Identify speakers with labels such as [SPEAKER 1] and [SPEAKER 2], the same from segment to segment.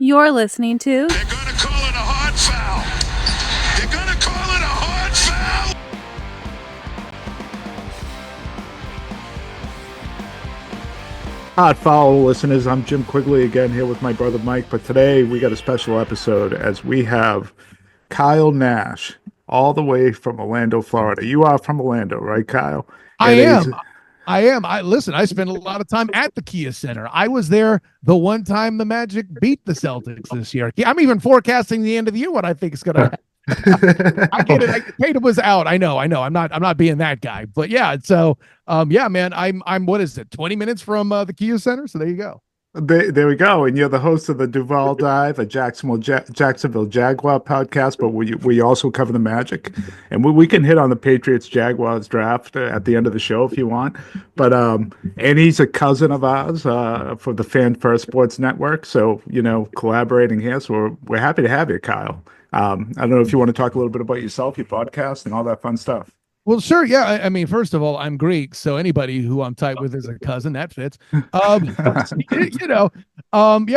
[SPEAKER 1] You're listening to
[SPEAKER 2] They're gonna call it a hard foul. They're gonna call it a hard foul.
[SPEAKER 3] Hot Foul listeners, I'm Jim Quigley again here with my brother Mike, but today we got a special episode as we have Kyle Nash all the way from Orlando, Florida. You are from Orlando, right, Kyle?
[SPEAKER 4] I
[SPEAKER 3] And he's
[SPEAKER 4] am. I am. I listen. I spent a lot of time at the Kia Center. I was there the one time the Magic beat the Celtics this year. I'm even forecasting the end of the year what I think is going to happen. I get it. Tatum was out. I know. I'm not being that guy. But yeah. So yeah, man. I'm. What is it? 20 minutes from the Kia Center. So there you go.
[SPEAKER 3] there we go. And you're the host of the Duval Dive, a Jacksonville Jaguar podcast, but we also cover the Magic. And we can hit on the Patriots Jaguars draft at the end of the show if you want. But and he's a cousin of ours for the Fan First Sports Network. So, collaborating here. So we're happy to have you, Kyle. I don't know if you want to talk a little bit about yourself, your podcast, and all that fun stuff.
[SPEAKER 4] Well, sure. Yeah. I mean, first of all, I'm Greek, so anybody who I'm tight with is a cousin. That fits. Yeah,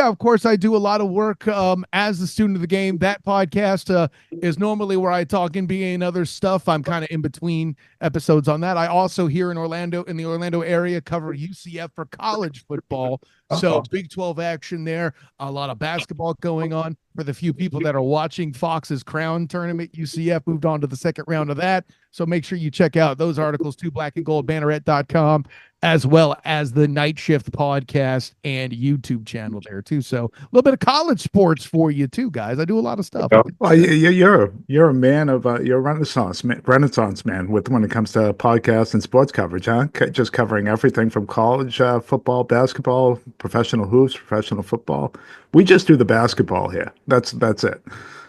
[SPEAKER 4] of course, I do a lot of work as a student of the game. That podcast is normally where I talk NBA and other stuff. I'm kind of in between episodes on that. I also here in the Orlando area, cover UCF for college football. So Big 12 action there. A lot of basketball going on. For the few people that are watching Fox's Crown tournament, UCF moved on to the second round of that. So make sure you check out those articles too, blackandgoldbanneret.com, as well as the Night Shift podcast and YouTube channel there too. So a little bit of college sports for you too, guys. I do a lot of stuff.
[SPEAKER 3] Well, you're a man of you're a Renaissance man with when it comes to podcast and sports coverage, huh? Just covering everything from college football, basketball, professional hoops, professional football. We just do the basketball here. That's it.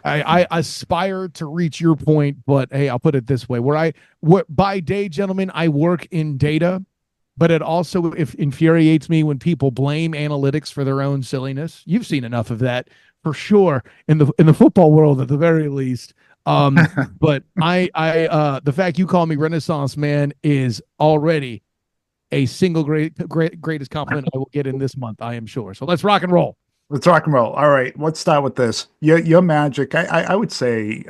[SPEAKER 4] I aspire to reach your point, but hey, I'll put it this way: by day, gentlemen, I work in data, but it also infuriates me when people blame analytics for their own silliness. You've seen enough of that for sure in the football world, at the very least. But the fact you call me Renaissance man is already a single greatest compliment I will get in this month, I am sure. So let's rock and roll.
[SPEAKER 3] Let's rock and roll. All right, let's start with this. Your Magic, I would say,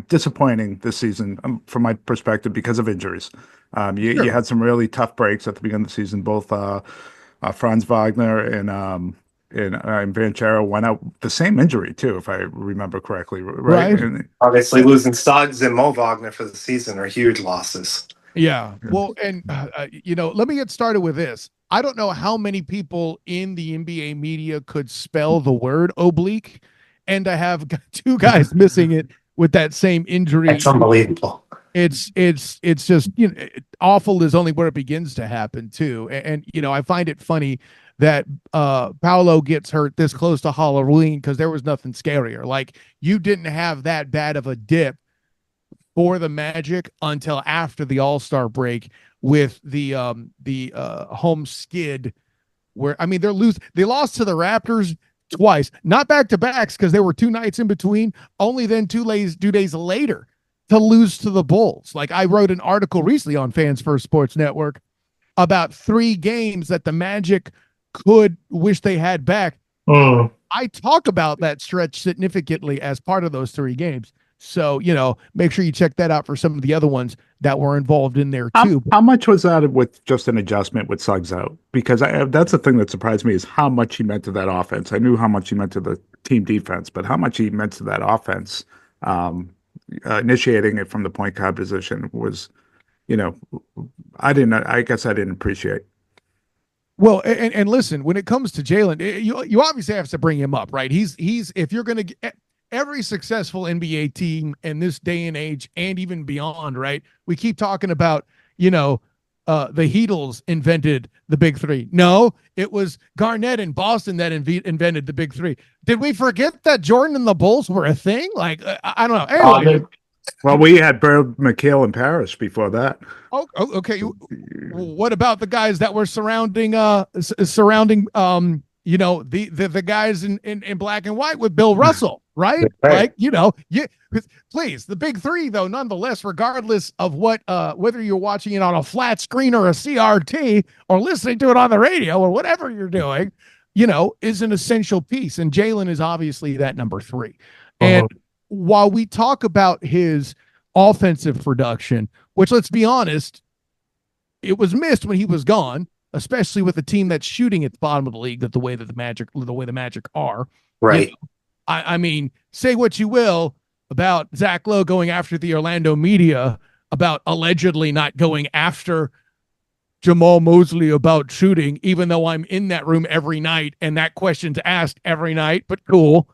[SPEAKER 3] disappointing this season from my perspective because of injuries. You had some really tough breaks at the beginning of the season. Both Franz Wagner and Banchero went out the same injury too, if I remember correctly. Right.
[SPEAKER 5] Obviously, losing Suggs and Mo Wagner for the season are huge losses.
[SPEAKER 4] Yeah. Well, and let me get started with this. I don't know how many people in the NBA media could spell the word oblique, and to have two guys missing it with that same injury.
[SPEAKER 5] It's unbelievable.
[SPEAKER 4] It's just, awful is only where it begins to happen too. And I find it funny that Paolo gets hurt this close to Halloween because there was nothing scarier. Like, you didn't have that bad of a dip for the Magic until after the All-Star break with the home skid, where they lost to the Raptors twice, not back to backs because there were 2 nights in between, only then 2 days later to lose to the Bulls. Like, I wrote an article recently on Fans First Sports Network about 3 games that the Magic could wish they had back. I talk about that stretch significantly as part of those 3 games. So, make sure you check that out for some of the other ones that were involved in there too.
[SPEAKER 3] How much was that with just an adjustment with Suggs out? Because that's the thing that surprised me is how much he meant to that offense. I knew how much he meant to the team defense, but how much he meant to that offense, initiating it from the point guard position was, I guess I didn't appreciate.
[SPEAKER 4] Well, and listen, when it comes to Jalen, you obviously have to bring him up, right? He's if you're going to every successful NBA team in this day and age and even beyond, right? We keep talking about, the Heatles invented the big 3. No, it was Garnett in Boston that invented the big 3. Did we forget that Jordan and the Bulls were a thing? Like, I don't know. Anyway.
[SPEAKER 3] Well, we had Bird, McHale, and Parrish before that.
[SPEAKER 4] Oh, okay. What about the guys that were surrounding the guys in black and white with Bill Russell, right? Like, please, the big 3 though, nonetheless, regardless of what, whether you're watching it on a flat screen or a CRT or listening to it on the radio or whatever you're doing, is an essential piece. And Jalen is obviously that number 3. And while we talk about his offensive production, which, let's be honest, it was missed when he was gone, especially with a team that's shooting at the bottom of the league, the way the Magic are.
[SPEAKER 5] Right.
[SPEAKER 4] I mean, say what you will about Zach Lowe going after the Orlando media about allegedly not going after Jamal Mosley about shooting, even though I'm in that room every night and that question's asked every night, but cool.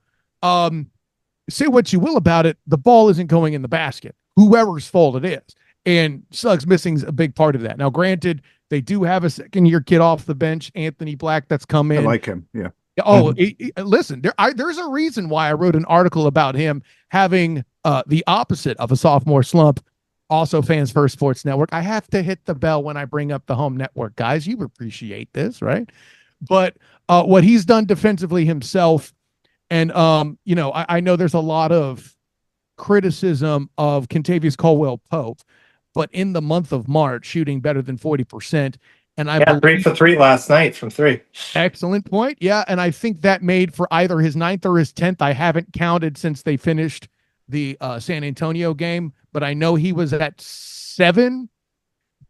[SPEAKER 4] Say what you will about it, the ball isn't going in the basket, whoever's fault it is. And Suggs missing's a big part of that. Now, granted, they do have a second-year kid off the bench, Anthony Black, that's come in.
[SPEAKER 3] I like him, yeah.
[SPEAKER 4] Oh, listen, there's a reason why I wrote an article about him having the opposite of a sophomore slump. Also, Fans First Sports Network. I have to hit the bell when I bring up the home network, guys. You appreciate this, right? But what he's done defensively himself, and I know there's a lot of criticism of Kentavious Caldwell-Pope, but in the month of March, shooting better than 40%. And I believe
[SPEAKER 5] 3 for 3 last night from 3.
[SPEAKER 4] Excellent point. Yeah, and I think that made for either his 9th or his 10th. I haven't counted since they finished the San Antonio game, but I know he was at 7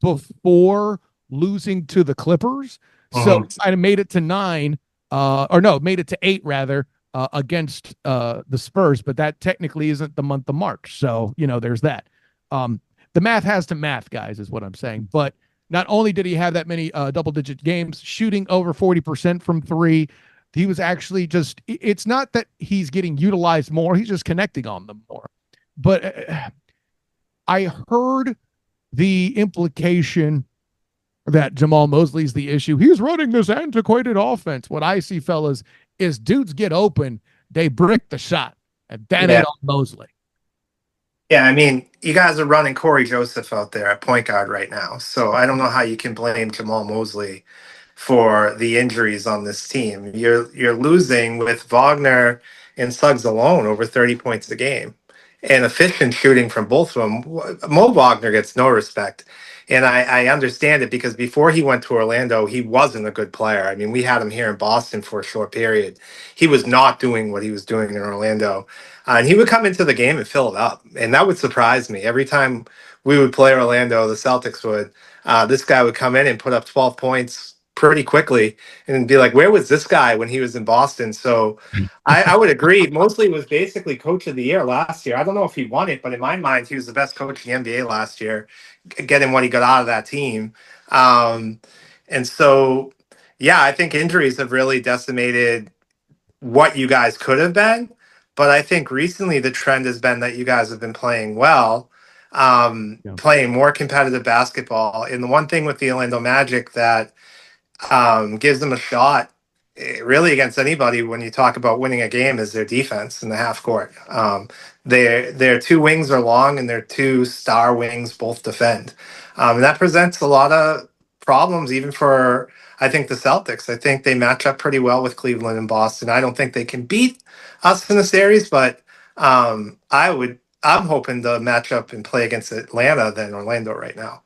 [SPEAKER 4] before losing to the Clippers. So I made it to 9, made it to 8 rather, against the Spurs, but that technically isn't the month of March. So, there's that. The math has to math, guys, is what I'm saying. But not only did he have that many double-digit games, shooting over 40% from 3, he was actually it's not that he's getting utilized more, he's just connecting on them more. But I heard the implication that Jamal Mosley's the issue. He's running this antiquated offense. What I see, fellas, is dudes get open, they brick the shot, and that ain't on Mosley.
[SPEAKER 5] Yeah, I mean, you guys are running Corey Joseph out there at point guard right now. So I don't know how you can blame Jamal Mosley for the injuries on this team. You're losing with Wagner and Suggs alone over 30 points a game. And efficient shooting from both of them. Mo Wagner gets no respect. And I understand it because before he went to Orlando, he wasn't a good player. I mean, we had him here in Boston for a short period. He was not doing what he was doing in Orlando. And he would come into the game and fill it up. And that would surprise me. Every time we would play Orlando, the Celtics would, this guy would come in and put up 12 points pretty quickly and be like, where was this guy when he was in Boston? So I would agree. Mosley was basically coach of the year last year. I don't know if he won it, but in my mind, he was the best coach in the NBA last year, getting what he got out of that team. And so, yeah, I think injuries have really decimated what you guys could have been. But I think recently the trend has been that you guys have been playing well, playing more competitive basketball. And the one thing with the Orlando Magic that gives them a shot really against anybody when you talk about winning a game is their defense in the half court. Their 2 wings are long and their 2 star wings both defend. And that presents a lot of problems even for, I think, the Celtics. I think they match up pretty well with Cleveland and Boston. I don't think they can beat us in the series, but I'm hoping to match up and play against Atlanta than Orlando right now.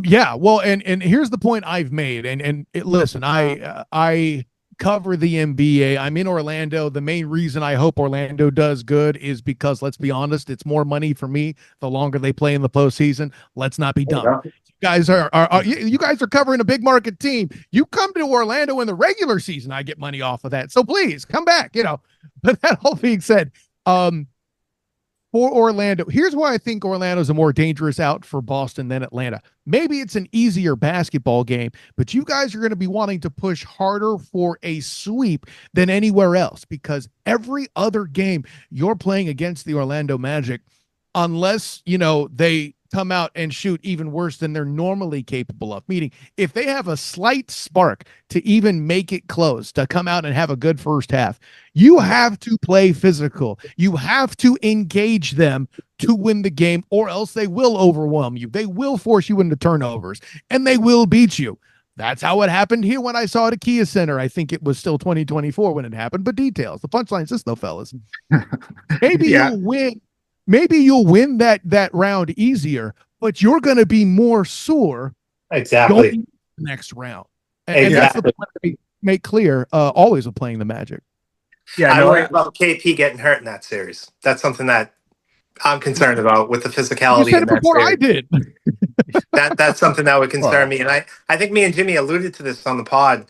[SPEAKER 4] Yeah, well, and here's the point I've made, listen, I cover the NBA. I'm in Orlando. The main reason I hope Orlando does good is because, let's be honest, it's more money for me the longer they play in the postseason. Let's not be dumb. You guys you guys are covering a big market team. You come to Orlando in the regular season, I get money off of that. So please come back. But that all being said, for Orlando, here's why I think Orlando's a more dangerous out for Boston than Atlanta. Maybe it's an easier basketball game, but you guys are going to be wanting to push harder for a sweep than anywhere else because every other game you're playing against the Orlando Magic, unless, they come out and shoot even worse than they're normally capable of. Meaning, if they have a slight spark to even make it close, to come out and have a good first half, you have to play physical. You have to engage them to win the game, or else they will overwhelm you. They will force you into turnovers, and they will beat you. That's how it happened here when I saw it at Kia Center. I think it was still 2024 when it happened, but details. The punchline is this, though, fellas. Maybe you'll win. Maybe you'll win that round easier, but you're going to be more sore
[SPEAKER 5] exactly
[SPEAKER 4] going the next round. And that's the point. make clear, always with playing the Magic.
[SPEAKER 3] Yeah,
[SPEAKER 5] I
[SPEAKER 3] no,
[SPEAKER 5] worry about KP getting hurt in that series. That's something that I'm concerned about with the
[SPEAKER 4] You
[SPEAKER 5] physicality
[SPEAKER 4] said
[SPEAKER 5] in
[SPEAKER 4] it
[SPEAKER 5] that
[SPEAKER 4] before I
[SPEAKER 5] series.
[SPEAKER 4] did.
[SPEAKER 5] That's something that would concern
[SPEAKER 3] Well,
[SPEAKER 5] me. And I think me and Jimmy alluded to this on the pod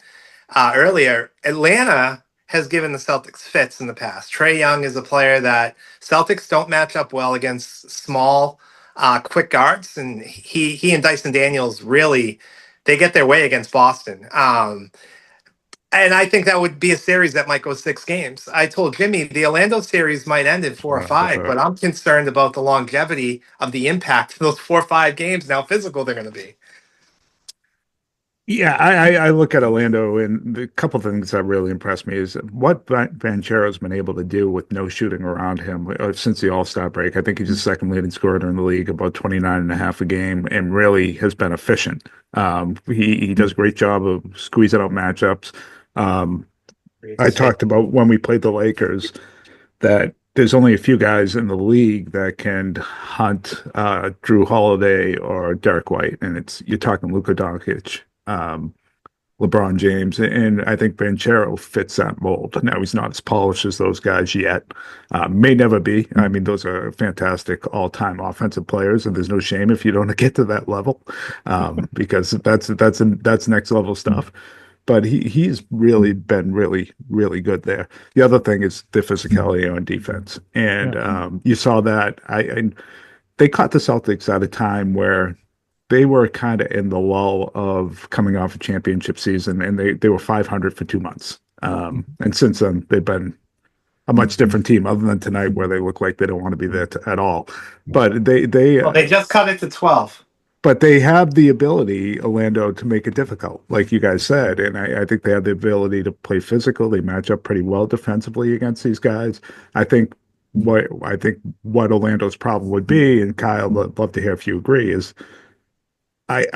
[SPEAKER 5] earlier. Atlanta has given the Celtics fits in the past. Trey Young is a player that Celtics don't match up well against small, quick guards, and he and Dyson Daniels really they get their way against Boston. And I think that would be a series that might go 6 games. I told Jimmy the Orlando series might end in 4 or 5, but I'm concerned about the longevity of the impact of those 4 or 5 games and how physical they're going to be.
[SPEAKER 3] yeah, I look at Orlando, and a couple things that really impressed me is what Banchero's been able to do with no shooting around him since the All-Star break. I think he's the second leading scorer in the league, about 29 and a half a game, and really has been efficient. He does a great job of squeezing out matchups. Um, I talked about when we played the Lakers that there's only a few guys in the league that can hunt Drew Holiday or Derek White, and you're talking Luka Doncic, LeBron James, and I think Banchero fits that mold. Now he's not as polished as those guys yet, may never be. I mean, those are fantastic all-time offensive players, and there's no shame if you don't get to that level, because that's next level stuff. But he's really been really good there. The other thing is the physicality on defense, and you saw that. They caught the Celtics at a time where they were kind of in the lull of coming off a championship season, and they were 500 for 2 months. And since then, they've been a much different team, other than tonight, where they look like they don't want to be there at all. But
[SPEAKER 5] They just cut it to 12.
[SPEAKER 3] but they have the ability, Orlando, to make it difficult, like you guys said. And I think they have the ability to play physical. They match up pretty well defensively against these guys. I think what Orlando's problem would be, and Kyle, I'd love to hear if you agree, is I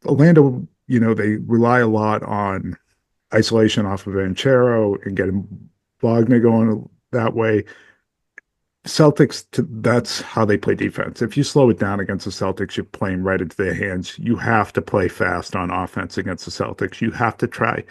[SPEAKER 3] Orlando, they rely a lot on isolation off of Banchero and getting Wagner going that way. Celtics, that's how they play defense. If you slow it down against the Celtics, you're playing right into their hands. You have to play fast on offense against the Celtics. You have to try.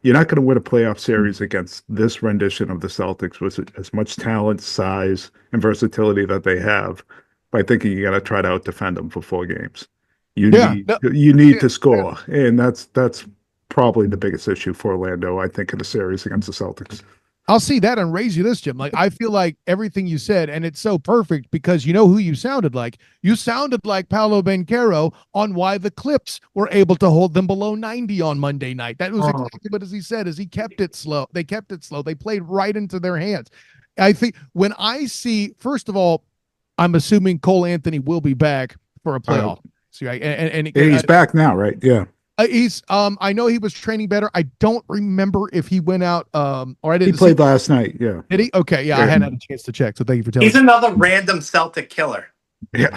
[SPEAKER 3] You're not going to win a playoff series against this rendition of the Celtics with as much talent, size, and versatility that they have by thinking you got to try to out defend them for 4 games. You need to score, and that's probably the biggest issue for Orlando, I think, in the series against the Celtics.
[SPEAKER 4] I'll see that and raise you this, Jim. Like, I feel like everything you said, and it's so perfect because you know who you sounded like. You sounded like Paolo Banchero on why the Clips were able to hold them below 90 on Monday night. That was exactly what he said, is he kept it slow. They kept it slow. They played right into their hands. I think when I see, first of all, I'm assuming Cole Anthony will be back for a playoff. And
[SPEAKER 3] he's back now, right? Yeah.
[SPEAKER 4] I know he was training better. I don't remember if he went out or I didn't.
[SPEAKER 3] He played last night. Yeah.
[SPEAKER 4] Did he? Okay. Yeah, I hadn't had a chance to check. So thank you for telling me.
[SPEAKER 5] He's another random Celtic killer.
[SPEAKER 3] Yeah.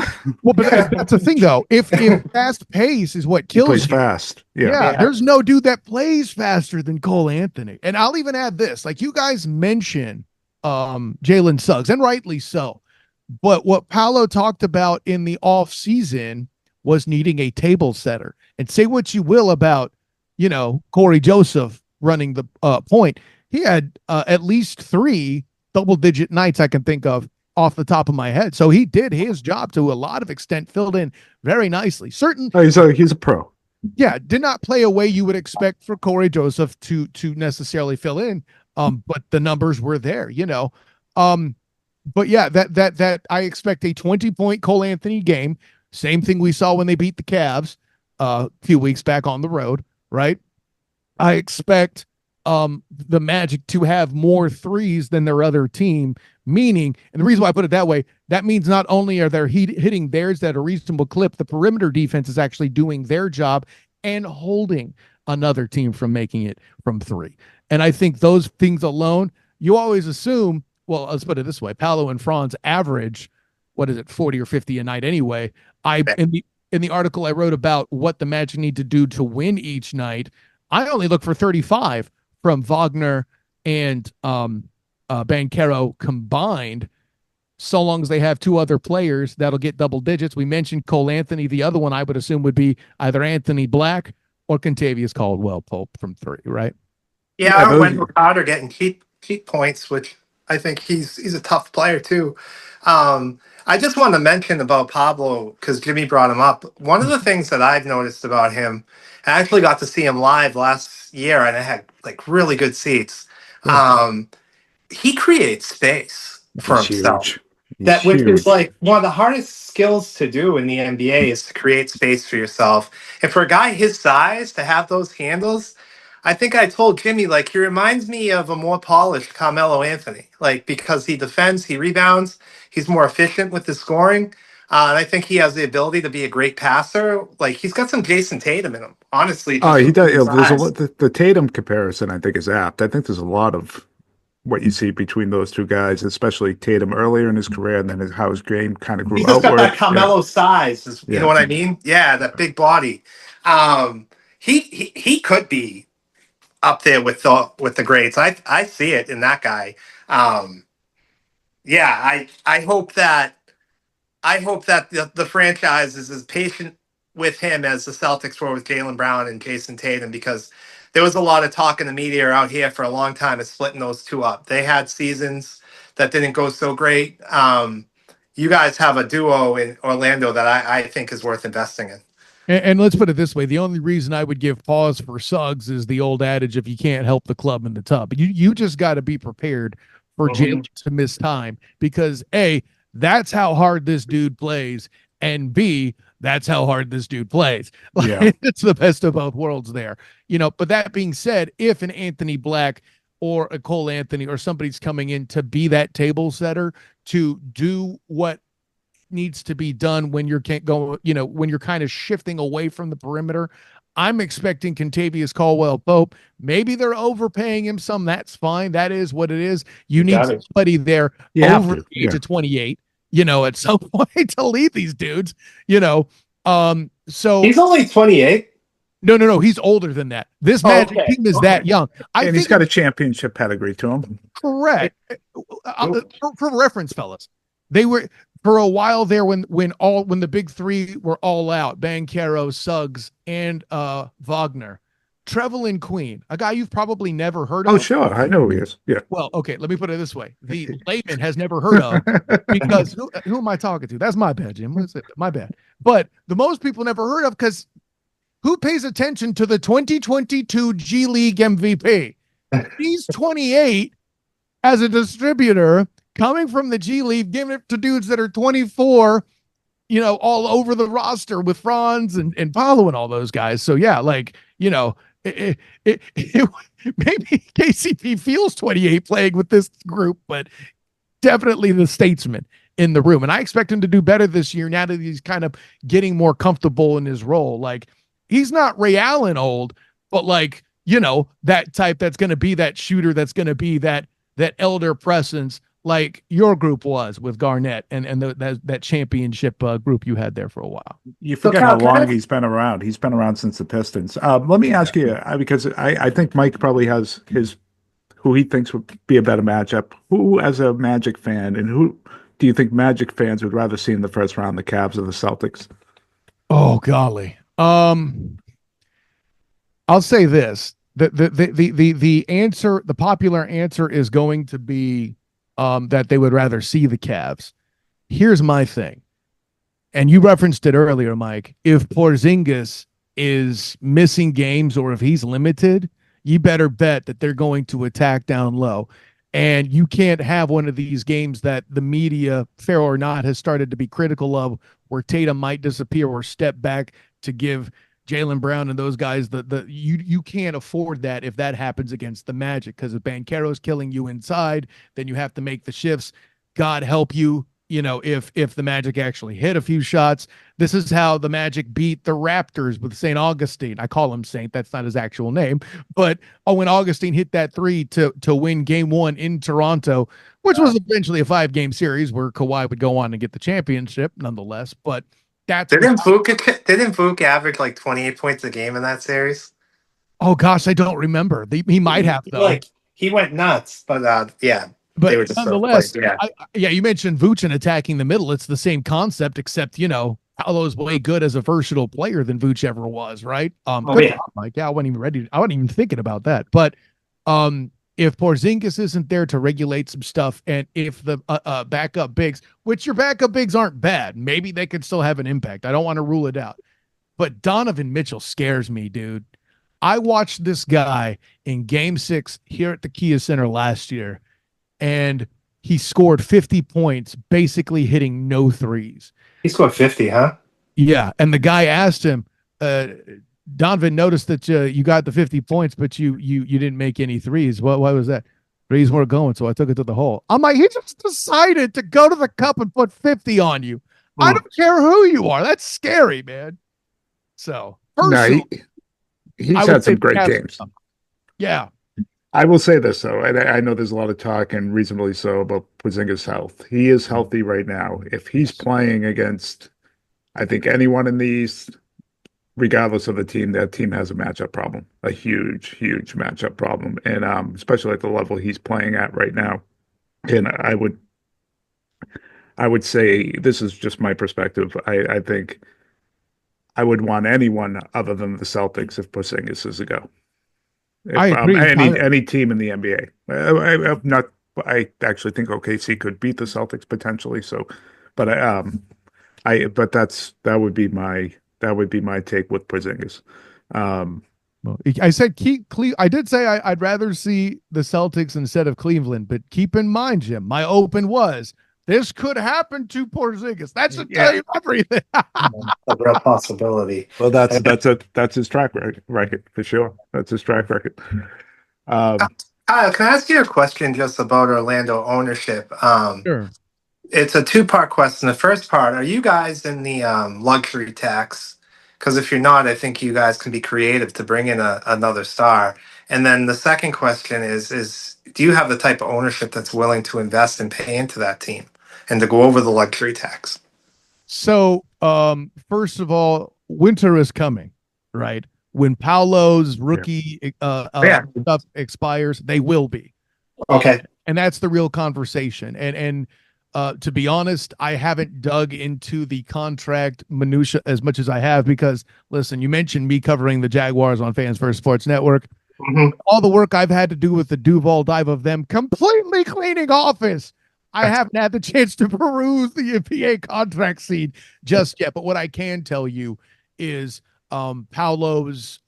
[SPEAKER 4] Well, but that's the thing though. If fast pace is what kills
[SPEAKER 3] plays
[SPEAKER 4] you,
[SPEAKER 3] fast.
[SPEAKER 4] Yeah, there's no dude that plays faster than Cole Anthony. And I'll even add this: like you guys mention Jalen Suggs, and rightly so. But what Paolo talked about in the off season was needing a table setter. And say what you will about, Corey Joseph running the point. He had at least 3 double-digit nights I can think of off the top of my head. So he did his job to a lot of extent, filled in very nicely.
[SPEAKER 3] He's a pro.
[SPEAKER 4] Yeah, did not play a way you would expect for Corey Joseph to necessarily fill in. But the numbers were there, But yeah, that I expect a 20-point Cole Anthony game. Same thing we saw when they beat the Cavs a few weeks back on the road, right? I expect the Magic to have more threes than their other team, meaning, and the reason why I put it that way, that means not only are they hitting theirs at a reasonable clip, the perimeter defense is actually doing their job and holding another team from making it from 3. And I think those things alone, you always assume, well, let's put it this way, Paolo and Franz average, 40 or 50 a night anyway. In the article I wrote about what the Magic need to do to win each night, I only look for 35 from Wagner and Banchero combined, so long as they have 2 other players that'll get double digits. We mentioned Cole Anthony. The other one I would assume would be either Anthony Black or Contavious Caldwell Pope from 3, right?
[SPEAKER 5] Yeah, or
[SPEAKER 3] those.
[SPEAKER 5] Wendell Carter getting cheap points, which I think he's a tough player too. I just want to mention about Pablo because Jimmy brought him up. One of the things that I've noticed about him, I actually got to see him live last year, and I had like really good seats. He creates space for
[SPEAKER 3] He's
[SPEAKER 5] himself.
[SPEAKER 3] huge. He's
[SPEAKER 5] That which is
[SPEAKER 3] huge.
[SPEAKER 5] like one of the hardest skills to do in the NBA is to create space for yourself. And for a guy his size to have those handles, I think I told Jimmy like he reminds me of a more polished Carmelo Anthony, like because he defends, he rebounds, he's more efficient with his scoring. And I think he has the ability to be a great passer. Like he's got some Jason Tatum in him, honestly,
[SPEAKER 3] Oh,
[SPEAKER 5] just
[SPEAKER 3] he
[SPEAKER 5] with
[SPEAKER 3] does.
[SPEAKER 5] his
[SPEAKER 3] There's a
[SPEAKER 5] size.
[SPEAKER 3] lot. The Tatum comparison, I think, is apt. I think there's a lot of what you see between those two guys, especially Tatum earlier in his career, and then how his game kind of
[SPEAKER 5] He
[SPEAKER 3] grew
[SPEAKER 5] just got that
[SPEAKER 3] outward. Yeah,
[SPEAKER 5] Carmelo size. You know
[SPEAKER 3] yeah.
[SPEAKER 5] what I mean? Yeah, that big body. Um, he could be up there with the greats. I see it in that guy. Um, yeah, I hope that the franchise is as patient with him as the Celtics were with Jaylen Brown and Jason Tatum because there was a lot of talk in the media out here for a long time of splitting those two up. They had seasons that didn't go so great. You guys have a duo in Orlando that I think is worth investing in.
[SPEAKER 4] And let's put it this way: the only reason I would give pause for Suggs is the old adage: if you can't help the club in the tub, you just got to be prepared for Jalen to miss time because A, that's how hard this dude plays, and B, that's how hard this dude plays.
[SPEAKER 3] Yeah.
[SPEAKER 4] Like, it's the best of both worlds there, But that being said, if an Anthony Black or a Cole Anthony or somebody's coming in to be that table setter to do what needs to be done when you're can't go, when you're kind of shifting away from the perimeter. I'm expecting Contavious Caldwell Pope. Maybe they're overpaying him some. That's fine. That is what it is. You need somebody there over the age of 28, at some point to lead these dudes, So
[SPEAKER 5] he's only 28.
[SPEAKER 4] No. He's older than that. This Magic team is that young.
[SPEAKER 3] And he's got a championship pedigree to him.
[SPEAKER 4] Correct. For reference, fellas, they were for a while there when the big three were all out: Banchero, Suggs, and Wagner. Trevelyan Queen, a guy you've probably never heard of.
[SPEAKER 3] Oh, sure. I know who he is. Yeah.
[SPEAKER 4] Well, okay, let me put it this way. The layman has never heard of because who am I talking to? That's my bad, Jim. My bad. But the most people never heard of because who pays attention to the 2022 G League MVP? He's 28 as a distributor coming from the G League, giving it to dudes that are 24, all over the roster with Franz and Paulo and all those guys. So yeah, maybe KCP feels 28 playing with this group, but definitely the statesman in the room. And I expect him to do better this year now that he's kind of getting more comfortable in his role. Like he's not Ray Allen old, but that type that's going to be that shooter, that's going to be that elder presence like your group was with Garnett and that championship group you had there for a while.
[SPEAKER 3] You forget how long he's been around. He's been around since the Pistons. Let me ask you, because I think Mike probably has who he thinks would be a better matchup. Who, as a Magic fan, and who do you think Magic fans would rather see in the first round, the Cavs or the Celtics?
[SPEAKER 4] Oh, golly. I'll say this. The answer, the popular answer is going to be that they would rather see the Cavs. Here's my thing. And you referenced it earlier, Mike. If Porzingis is missing games or if he's limited, you better bet that they're going to attack down low. And you can't have one of these games that the media, fair or not, has started to be critical of, where Tatum might disappear or step back to give Jaylen Brown and those guys you can't afford that if that happens against the Magic, because if Banchero's killing you inside, then you have to make the shifts. God help you, if the Magic actually hit a few shots. This is how the Magic beat the Raptors with St. Augustine. I call him Saint. That's not his actual name. But when Augustine hit that three to win game one in Toronto, which was eventually a 5-game series where Kawhi would go on and get the championship nonetheless. But
[SPEAKER 5] didn't Vuk average like 28 points a game in that series?
[SPEAKER 4] Oh gosh, I don't remember. He might have though.
[SPEAKER 5] Like he went nuts, but yeah.
[SPEAKER 4] But nonetheless, you mentioned Vooch attacking the middle. It's the same concept, except Paolo's way good as a versatile player than Vooch ever was, right? Mike, I wasn't even thinking about that. But If Porzingis isn't there to regulate some stuff, and if the backup bigs, which your backup bigs aren't bad, maybe they could still have an impact. I don't want to rule it out. But Donovan Mitchell scares me, dude. I watched this guy in game 6 here at the Kia Center last year, and he scored 50 points, basically hitting no threes.
[SPEAKER 5] He scored 50, huh?
[SPEAKER 4] Yeah. And the guy asked him, Donovan, noticed that you got the 50 points, but you didn't make any threes. Why was that? Threes weren't going, so I took it to the hole. I'm like, he just decided to go to the cup and put 50 on you. I don't care who you are. That's scary, man. So,
[SPEAKER 3] No, he's had some great games.
[SPEAKER 4] Yeah.
[SPEAKER 3] I will say this, though. I know there's a lot of talk, and reasonably so, about Porzingis' health. He is healthy right now. If he's playing against, I think, anyone in the East, regardless of the team, that team has a matchup problem, a huge, huge matchup problem, and especially at the level he's playing at right now. And I would say, this is just my perspective. I think I would want anyone other than the Celtics if Porzingis is a go. If,
[SPEAKER 4] I agree.
[SPEAKER 3] Any team in the NBA. I actually think OKC could beat the Celtics potentially. So, but that would be my take with Porzingis.
[SPEAKER 4] I said I did say I'd rather see the Celtics instead of Cleveland, but keep in mind, Jim, my open was this could happen to Porzingis. That should tell you everything.
[SPEAKER 5] A real possibility.
[SPEAKER 3] Well, that's his track record for sure. That's his track record.
[SPEAKER 5] Kyle, can I ask you a question just about Orlando ownership?
[SPEAKER 4] Sure.
[SPEAKER 5] It's a two-part question. The first part, are you guys in the luxury tax? Because if you're not, I think you guys can be creative to bring in another star. And then the second question is do you have the type of ownership that's willing to invest and pay into that team and to go over the luxury tax?
[SPEAKER 4] So, first of all, winter is coming, right? When Paolo's rookie stuff expires, they will be.
[SPEAKER 5] Okay.
[SPEAKER 4] And that's the real conversation. And to be honest, I haven't dug into the contract minutia as much as I have because, listen, you mentioned me covering the Jaguars on Fans First Sports Network.
[SPEAKER 5] Mm-hmm.
[SPEAKER 4] All the work I've had to do with the Duval dive of them completely cleaning office. I haven't had the chance to peruse the NBA contract scene just yet. But what I can tell you is Paolo's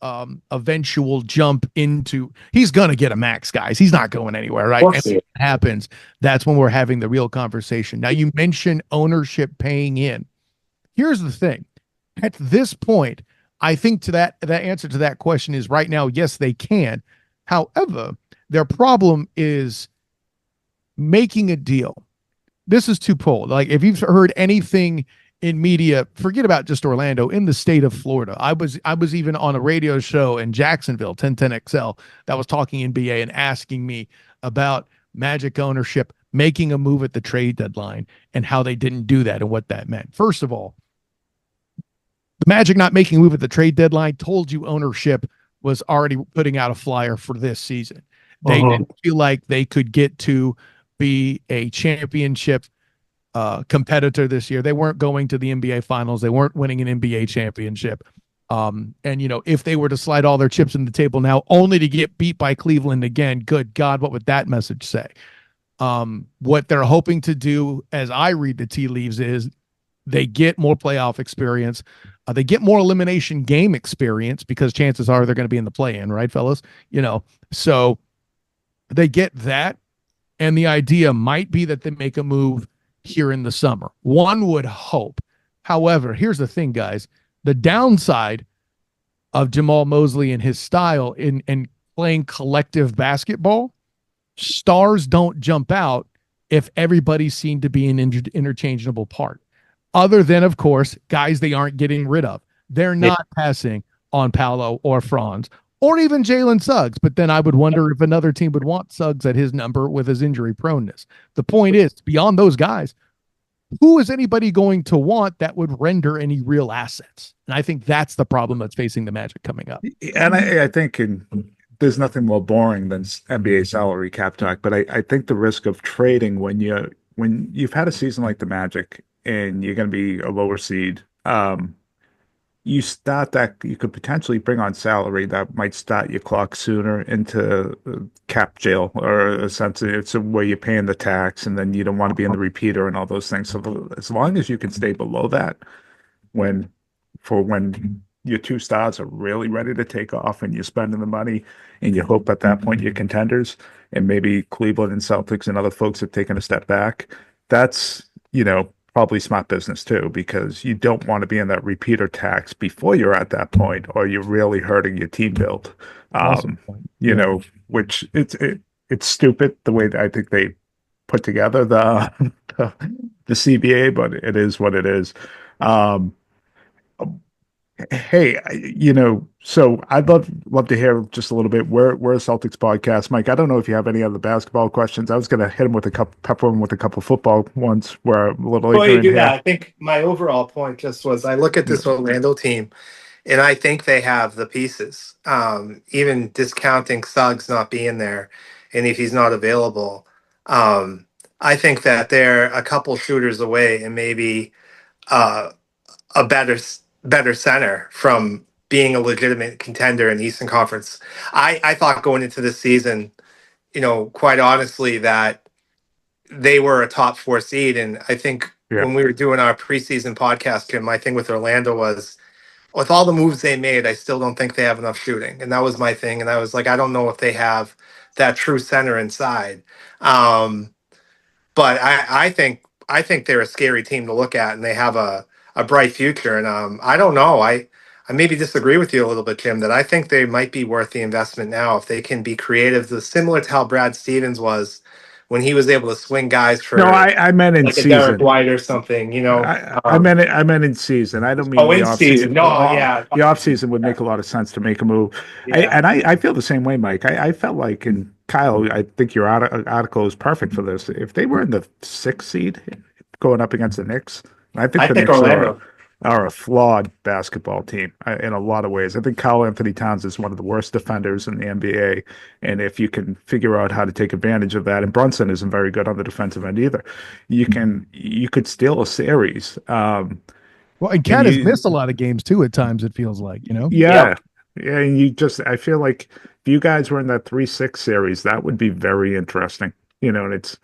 [SPEAKER 4] eventual jump into he's gonna get a max, guys. He's not going anywhere, right? And when it happens, that's when we're having the real conversation. Now, you mentioned ownership paying in. Here's the thing. At this point, I think that answer to that question is right now, yes, they can. However, their problem is making a deal. This is twofold. Like, if you've heard anything in media, forget about just Orlando, in the state of Florida. I was even on a radio show in Jacksonville, 1010XL, that was talking NBA and asking me about Magic ownership making a move at the trade deadline and how they didn't do that and what that meant. First of all, the Magic not making a move at the trade deadline told you ownership was already putting out a flyer for this season. They didn't feel like they could get to be a championship competitor this year. They weren't going to the NBA finals. They weren't winning an NBA championship. And, if they were to slide all their chips in the table now only to get beat by Cleveland again, good God, what would that message say? What they're hoping to do, as I read the tea leaves, is they get more playoff experience. They get more elimination game experience because chances are they're going to be in the play-in, right, fellas? So they get that. And the idea might be that they make a move here in the summer. One would hope. However, here's the thing, guys. The downside of Jamal Mosley and his style in playing collective basketball, stars don't jump out if everybody's seen to be an interchangeable part. Other than, of course, guys they aren't getting rid of. They're not passing on Paolo or Franz or even Jalen Suggs. But then I would wonder if another team would want Suggs at his number with his injury proneness. The point is, beyond those guys, who is anybody going to want that would render any real assets? And I think that's the problem that's facing the Magic coming up.
[SPEAKER 3] And I think there's nothing more boring than NBA salary cap talk. But I think the risk of trading when you've had a season like the Magic and you're going to be a lower seed, you start that, you could potentially bring on salary that might start your clock sooner into cap jail, or a sense it's where you're paying the tax and then you don't want to be in the repeater and all those things. So as long as you can stay below that when when your two stars are really ready to take off and you're spending the money and you hope at that point you're contenders, and maybe Cleveland and Celtics and other folks have taken a step back, that's, probably smart business too, because you don't want to be in that repeater tax before you're at that point, or you're really hurting your team build.
[SPEAKER 4] Awesome
[SPEAKER 3] Um,
[SPEAKER 4] point.
[SPEAKER 3] you
[SPEAKER 4] Yeah.
[SPEAKER 3] know, which it's stupid the way that I think they put together the, the CBA, but it is what it is. Um, Hey, so I'd love to hear just a little bit. We're a Celtics podcast, Mike. I don't know if you have any other basketball questions. I was gonna hit him with a couple, pepper him with a couple football ones. We're a little
[SPEAKER 5] Well, you
[SPEAKER 3] ignorant
[SPEAKER 5] do that.
[SPEAKER 3] here.
[SPEAKER 5] I think my overall point just was I look at
[SPEAKER 3] Yeah.
[SPEAKER 5] this Orlando team and I think they have the pieces. Even discounting Suggs not being there, and if he's not available, I think that they're a couple shooters away and maybe uh, a better center from being a legitimate contender in the Eastern Conference. I thought going into this season, quite honestly, that they were a top four seed. And I think
[SPEAKER 3] Yeah.
[SPEAKER 5] when we were doing our preseason podcast, Kim, my thing with Orlando was with all the moves they made, I still don't think they have enough shooting. And that was my thing. And I was like, I don't know if they have that true center inside. Um, but I think they're a scary team to look at, and they have a bright future. And I don't know. I maybe disagree with you a little bit, Jim. That I think they might be worth the investment now if they can be creative, similar to how Brad Stevens was when he was able to swing guys
[SPEAKER 3] No,
[SPEAKER 5] for
[SPEAKER 3] I meant in
[SPEAKER 5] like a Derek
[SPEAKER 3] season.
[SPEAKER 5] White or something.
[SPEAKER 3] I meant in season. I don't mean
[SPEAKER 5] Oh,
[SPEAKER 3] the
[SPEAKER 5] in
[SPEAKER 3] off
[SPEAKER 5] season.
[SPEAKER 3] season.
[SPEAKER 5] No, yeah,
[SPEAKER 3] The off season would make a lot of sense to make a move.
[SPEAKER 5] yeah.
[SPEAKER 3] I feel the same way, Mike. I felt like, and Kyle, I think your article is perfect for this. If they were in the sixth seed going up against the Knicks, I think
[SPEAKER 5] I
[SPEAKER 3] the
[SPEAKER 5] think
[SPEAKER 3] Knicks are
[SPEAKER 5] Orlando.
[SPEAKER 3] are a flawed basketball team in a lot of ways. I think Kyle Anthony Towns is one of the worst defenders in the NBA, and if you can figure out how to take advantage of that, and Brunson isn't very good on the defensive end either, you could steal a series.
[SPEAKER 4] Well, and
[SPEAKER 3] And
[SPEAKER 4] Cat has
[SPEAKER 3] you
[SPEAKER 4] missed a lot of games too at times, it feels like,
[SPEAKER 3] Yeah.
[SPEAKER 5] Yep.
[SPEAKER 3] Yeah, and I feel like if you guys were in that 3-6 series, that would be very interesting. And it's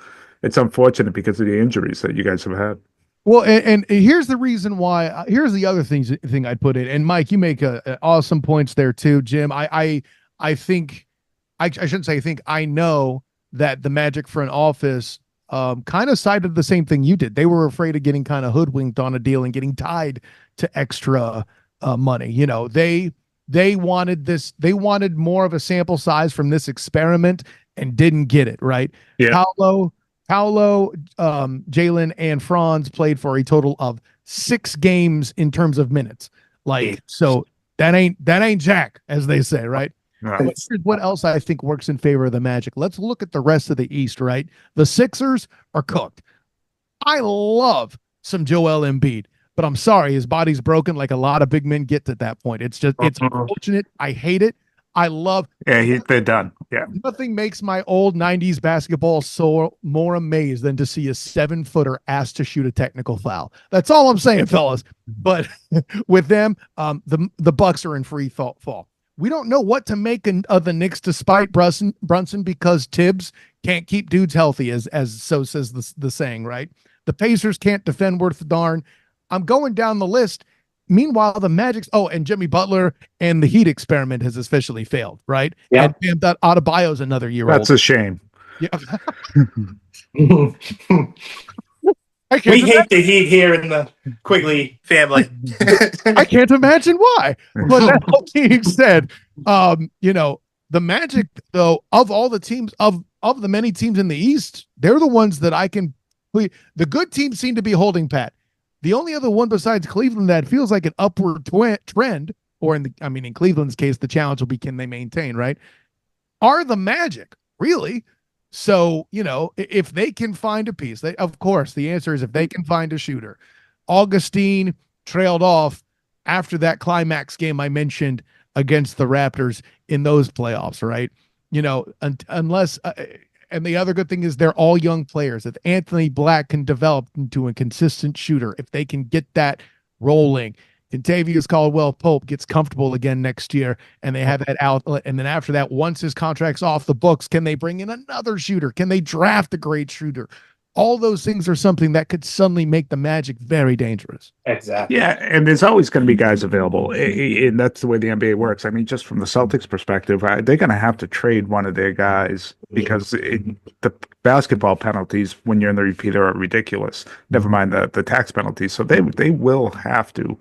[SPEAKER 3] unfortunate because of the injuries that you guys have had.
[SPEAKER 4] Well, and here's the reason why. Here's the other thing I'd put in. And Mike, you make a awesome points there too, Jim. I think I shouldn't say I think I know that the Magic front office kind of cited the same thing you did. They were afraid of getting kind of hoodwinked on a deal and getting tied to extra money. They wanted this. They wanted more of a sample size from this experiment and didn't get it right.
[SPEAKER 3] Yeah.
[SPEAKER 4] Paolo, Jalen, and Franz played for a total of 6 games in terms of minutes. Like, so that ain't jack, as they say, right?
[SPEAKER 3] Yeah.
[SPEAKER 4] But here's what else I think works in favor of the Magic. Let's look at the rest of the East, right? The Sixers are cooked. I love some Joel Embiid, but I'm sorry, his body's broken like a lot of big men get to that point. It's unfortunate. I hate it. I love
[SPEAKER 3] They're done. Yeah.
[SPEAKER 4] nothing makes my old 90s basketball so more amazed than to see a 7-footer asked to shoot a technical foul. That's all I'm saying, fellas. But with them, the Bucks are in free fall. We don't know what to make of the Knicks despite Brunson because Tibbs can't keep dudes healthy, as so says the saying, right? The Pacers can't defend worth a darn. I'm going down the list. Meanwhile, the Magic's and Jimmy Butler and the Heat experiment has officially failed, right?
[SPEAKER 5] Yeah.
[SPEAKER 4] And that Adebayo's another year
[SPEAKER 3] That's
[SPEAKER 4] old.
[SPEAKER 3] a shame.
[SPEAKER 4] Yeah.
[SPEAKER 5] We
[SPEAKER 4] I can't
[SPEAKER 5] hate the Heat here in the Quigley family.
[SPEAKER 4] I can't imagine why. But that all being said, the Magic, though, of all the teams of the many teams in the East, they're the ones that I can. The good teams seem to be holding pat. The only other one besides Cleveland that feels like an upward trend, or in Cleveland's case, the challenge will be can they maintain, right? Are the Magic really? So, if they can find a piece, of course, the answer is if they can find a shooter. Augustine trailed off after that climax game I mentioned against the Raptors in those playoffs, right? Unless, and the other good thing is they're all young players. If Anthony Black can develop into a consistent shooter, if they can get that rolling, Contavious Caldwell Pope gets comfortable again next year, and they have that outlet. And then after that, once his contract's off the books, can they bring in another shooter? Can they draft a great shooter? All those things are something that could suddenly make the Magic very dangerous.
[SPEAKER 5] Exactly.
[SPEAKER 3] Yeah, and there's always going to be guys available, and that's the way the NBA works. I mean, just from the Celtics' perspective, they're going to have to trade one of their guys because the basketball penalties when you're in the repeater are ridiculous. Never mind the tax penalties. So they will have to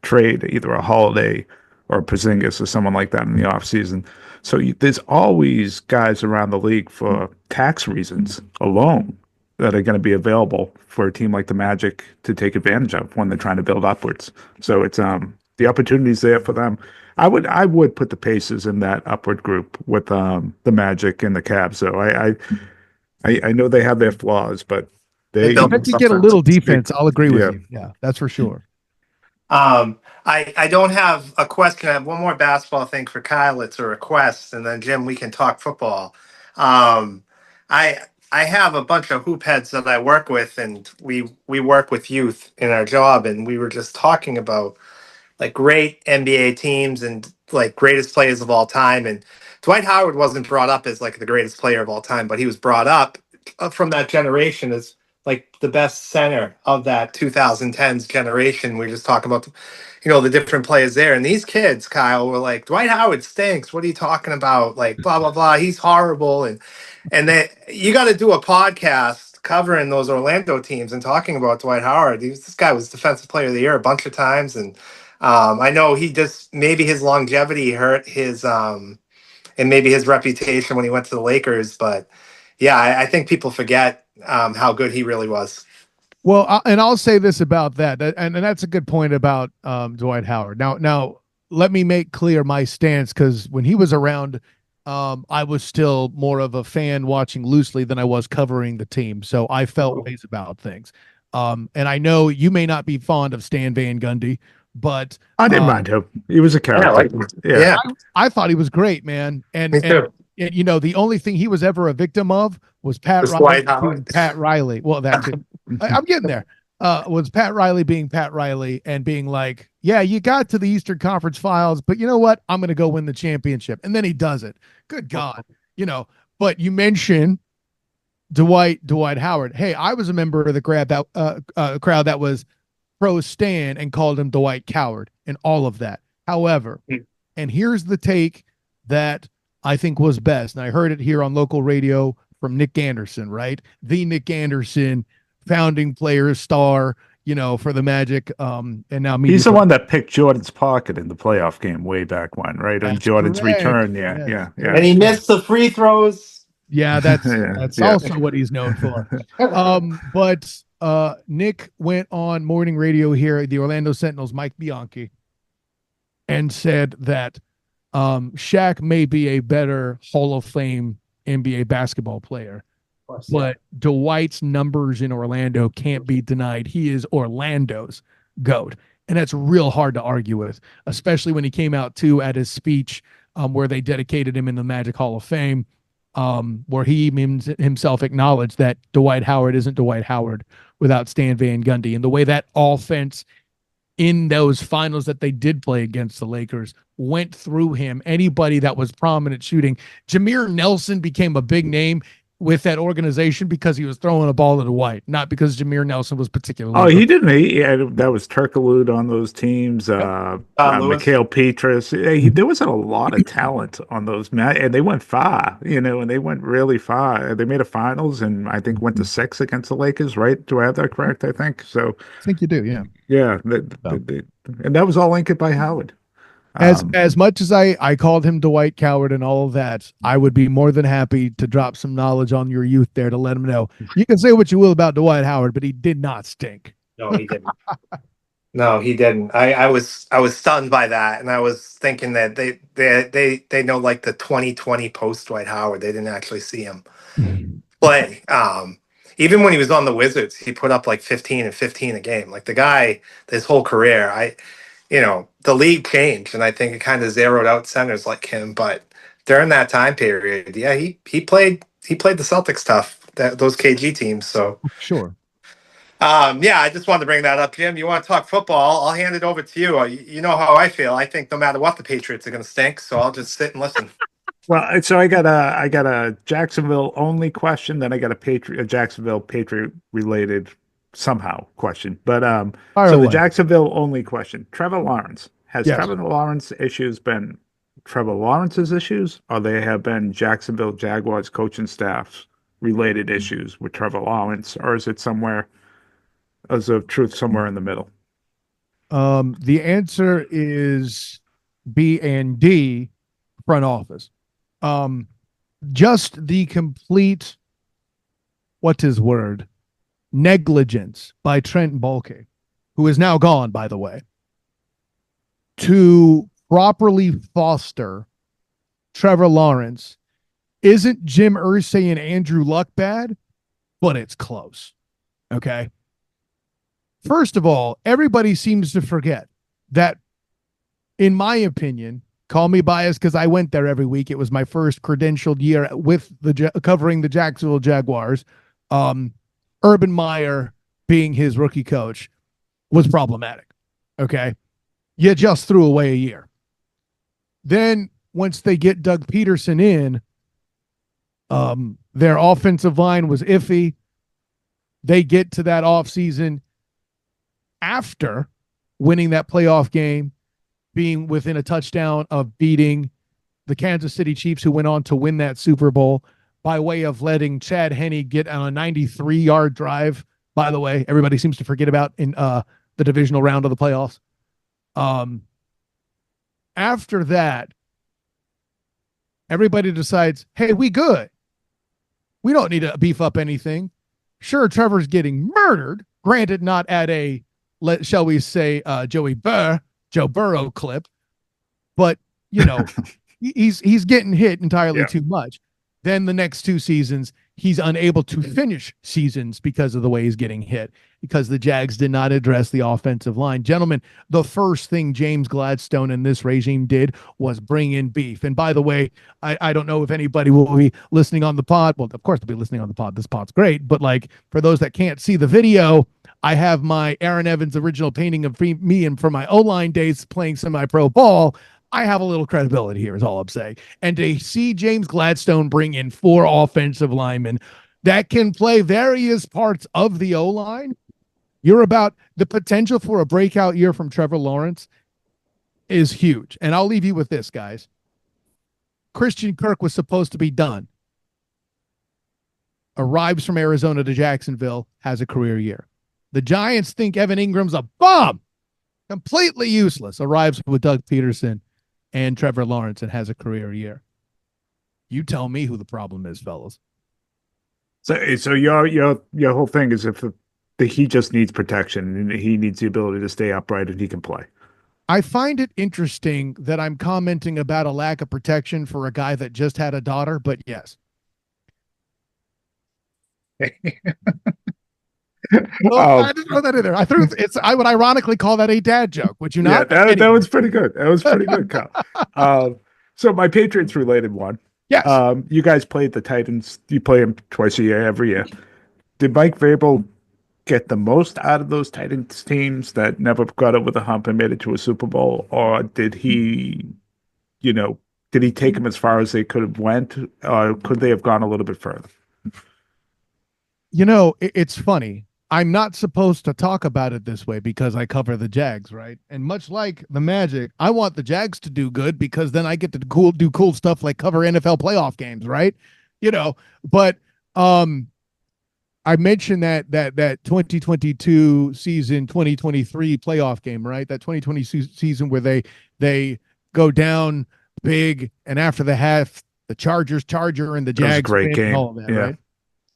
[SPEAKER 3] trade either a Holiday or a Porzingis or someone like that in the offseason. So there's always guys around the league for tax reasons alone that are going to be available for a team like the Magic to take advantage of when they're trying to build upwards. So it's the opportunity's there for them. I would put the Pacers in that upward group with the Magic and the Cavs. So I know they have their flaws, but they
[SPEAKER 4] Once you get a little defense, I'll agree with you. Yeah, that's for sure.
[SPEAKER 5] I don't have a question. I have one more basketball thing for Kyle. It's a request, and then Jim, we can talk football. I have a bunch of hoop heads that I work with, and we work with youth in our job, and we were just talking about like great NBA teams and like greatest players of all time. And Dwight Howard wasn't brought up as like the greatest player of all time, but he was brought up from that generation as like the best center of that 2010s generation. We're just talking about, the different players there. And these kids, Kyle, were like, Dwight Howard stinks. What are you talking about? Like, blah, blah, blah. He's horrible. And then you got to do a podcast covering those Orlando teams and talking about Dwight Howard. This guy was Defensive Player of the Year a bunch of times. And I know he just, maybe his longevity hurt his, and maybe his reputation when he went to the Lakers. But yeah, I think people forget how good he really was.
[SPEAKER 4] Well, and I'll say this about that, and that's a good point about Dwight Howard. Now, let me make clear my stance, because when he was around, I was still more of a fan watching loosely than I was covering the team. So I felt ways about things. And I know you may not be fond of Stan Van Gundy, but
[SPEAKER 3] I didn't mind him. He was a character.
[SPEAKER 5] Yeah.
[SPEAKER 4] I thought he was great, man. And the only thing he was ever a victim of was Pat Riley being Pat Riley. Well, that too. I'm getting there. Was Pat Riley being Pat Riley and being like, yeah, you got to the Eastern Conference Finals, but you know what? I'm going to go win the championship. And then he does it. Good God. But you mentioned Dwight Howard. Hey, I was a member of the crowd that was pro Stan and called him Dwight Coward and all of that. However, and here's the take that I think was best. And I heard it here on local radio from Nick Anderson, right? The Nick Anderson, founding player, star, for the Magic. And now
[SPEAKER 3] he's the one that picked Jordan's pocket in the playoff game way back when, right? On Jordan's
[SPEAKER 4] correct.
[SPEAKER 3] return. Yeah.
[SPEAKER 5] And he missed the free throws.
[SPEAKER 4] Yeah, that's also what he's known for. But Nick went on morning radio here at the Orlando Sentinel's Mike Bianchi and said that Shaq may be a better Hall of Fame NBA basketball player, but Dwight's numbers in Orlando can't be denied. He is Orlando's GOAT. And that's real hard to argue with, especially when he came out too at his speech where they dedicated him in the Magic Hall of Fame, where he himself acknowledged that Dwight Howard isn't Dwight Howard without Stan Van Gundy. And the way that offense in those finals that they did play against the Lakers went through him, anybody that was prominent shooting. Jameer Nelson became a big name with that organization because he was throwing a ball to Dwight, not because Jameer Nelson was particularly.
[SPEAKER 3] Oh, he didn't. That was Turkalute on those teams. Mikhail Petrus. There was a lot of talent on those, and they went far. And they went really far. They made a finals, and I think went to 6 against the Lakers. Right? Do I have that correct? I think so.
[SPEAKER 4] I think you do. Yeah.
[SPEAKER 3] Yeah. And that was all anchored by Howard.
[SPEAKER 4] As much as I called him Dwight Coward and all of that, I would be more than happy to drop some knowledge on your youth there to let him know. You can say what you will about Dwight Howard, but he did not stink.
[SPEAKER 5] No, he didn't. No, he didn't. I was stunned by that, and I was thinking that they know like the 2020 post Dwight Howard. They didn't actually see him play. Even when he was on the Wizards, he put up like 15 and 15 a game. Like the guy, his whole career, the league changed, and I think it kind of zeroed out centers like him. But during that time period, yeah, he played the Celtics tough, those KG teams. So
[SPEAKER 4] sure.
[SPEAKER 5] Yeah, I just wanted to bring that up, Jim. You want to talk football? I'll hand it over to you. You know how I feel. I think no matter what, the Patriots are going to stink. So I'll just sit and listen.
[SPEAKER 3] Well, so I got a Jacksonville only question, then I got a Jacksonville Patriot related somehow question. But
[SPEAKER 4] Fire
[SPEAKER 3] so the
[SPEAKER 4] away.
[SPEAKER 3] Jacksonville only question. Trevor Lawrence. Has
[SPEAKER 4] Yes.
[SPEAKER 3] Trevor Lawrence issues been Trevor Lawrence's issues, or they have been Jacksonville Jaguars coaching staff's related issues with Trevor Lawrence, or is it somewhere, is the truth somewhere in the middle?
[SPEAKER 4] The answer is B and D, front office. Just the complete, what's his word, negligence by Trent Baalke, who is now gone, by the way, to properly foster Trevor Lawrence. Isn't Jim Irsay and Andrew Luck bad? But it's close. Okay. First of all, everybody seems to forget that, in my opinion, call me biased because I went there every week. It was my first credentialed year with covering the Jacksonville Jaguars. Urban Meyer being his rookie coach was problematic. Okay. You just threw away a year. Then once they get Doug Peterson in, their offensive line was iffy. They get to that offseason after winning that playoff game, being within a touchdown of beating the Kansas City Chiefs, who went on to win that Super Bowl by way of letting Chad Henne get on a 93-yard drive, by the way, everybody seems to forget about in the divisional round of the playoffs. After that, everybody decides, hey, we good. We don't need to beef up anything. Sure, Trevor's getting murdered, granted not at a, shall we say, Joe Burrow clip, but you know, he's getting hit entirely too much. Then the next two seasons, he's unable to finish seasons because of the way he's getting hit, because the Jags did not address the offensive line. Gentlemen, the first thing James Gladstone and this regime did was bring in beef. And by the way, I don't know if anybody will be listening on the pod. Well, of course they'll be listening on the pod. This pod's great. But like, for those that can't see the video, I have my Aaron Evans original painting of me and from my O-line days playing semi-pro ball. I have a little credibility here is all I'm saying. And to see James Gladstone bring in 4 offensive linemen that can play various parts of the O-line, you're about the potential for a breakout year from Trevor Lawrence is huge. And I'll leave you with this, guys. Christian Kirk was supposed to be done. Arrives from Arizona to Jacksonville, has a career year. The Giants think Evan Ingram's a bum, completely useless. Arrives with Doug Peterson and Trevor Lawrence and has a career year. You tell me who the problem is, fellas.
[SPEAKER 3] So your whole thing is if he just needs protection and he needs the ability to stay upright and he can play.
[SPEAKER 4] I find it interesting that I'm commenting about a lack of protection for a guy that just had a daughter, but yes. I didn't throw that in there. I would ironically call that a dad joke. Would you not?
[SPEAKER 3] Yeah, that was pretty good. That was pretty good, Kyle. So my Patriots related one.
[SPEAKER 4] Yes.
[SPEAKER 3] You guys played the Titans. You play them twice a year, every year. Did Mike Vrabel get the most out of those Titans teams that never got over the hump and made it to a Super Bowl, or did he, did he take them as far as they could have went, or could they have gone a little bit further?
[SPEAKER 4] It's funny. I'm not supposed to talk about it this way because I cover the Jags, right? And much like the Magic, I want the Jags to do good because then I get to do cool stuff like cover NFL playoff games, right? But I mentioned that 2022 season, 2023 playoff game, right? That 2020 season where they go down big, and after the half, the Charger and the Jags.
[SPEAKER 3] That was a great game.
[SPEAKER 4] All of that,
[SPEAKER 3] yeah.
[SPEAKER 4] Right?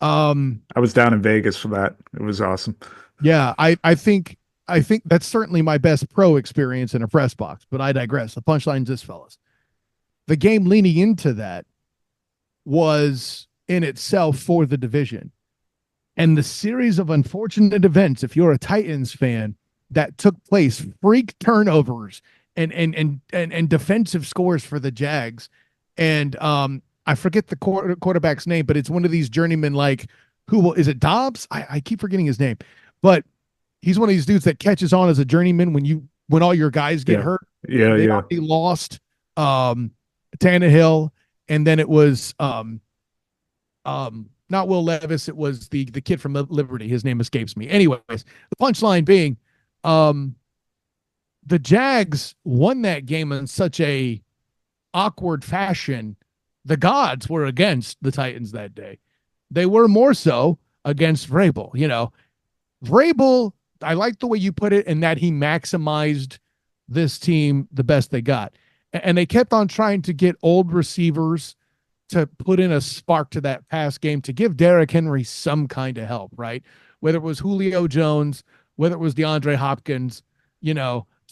[SPEAKER 3] I was down in Vegas for that. It was awesome.
[SPEAKER 4] Yeah, I think that's certainly my best pro experience in a press box, but I digress. The punchline's this, fellas. The game leaning into that was in itself for the division. And the series of unfortunate events, if you're a Titans fan, that took place, freak turnovers and defensive scores for the Jags. And I forget the quarterback's name, but it's one of these journeymen, like, is it Dobbs? I keep forgetting his name. but he's one of these dudes that catches on as a journeyman when all your guys get hurt.
[SPEAKER 3] Yeah,
[SPEAKER 4] They
[SPEAKER 3] yeah.
[SPEAKER 4] already lost Tannehill, and then it was not Will Levis, it was the kid from Liberty. His name escapes me. Anyways, the punchline being the Jags won that game in such a awkward fashion. The gods were against the Titans that day. They were more so against Vrabel. Vrabel, I like the way you put it, in that he maximized this team the best they got. And they kept on trying to get old receivers to put in a spark to that pass game to give Derrick Henry some kind of help, right? Whether it was Julio Jones, whether it was DeAndre Hopkins,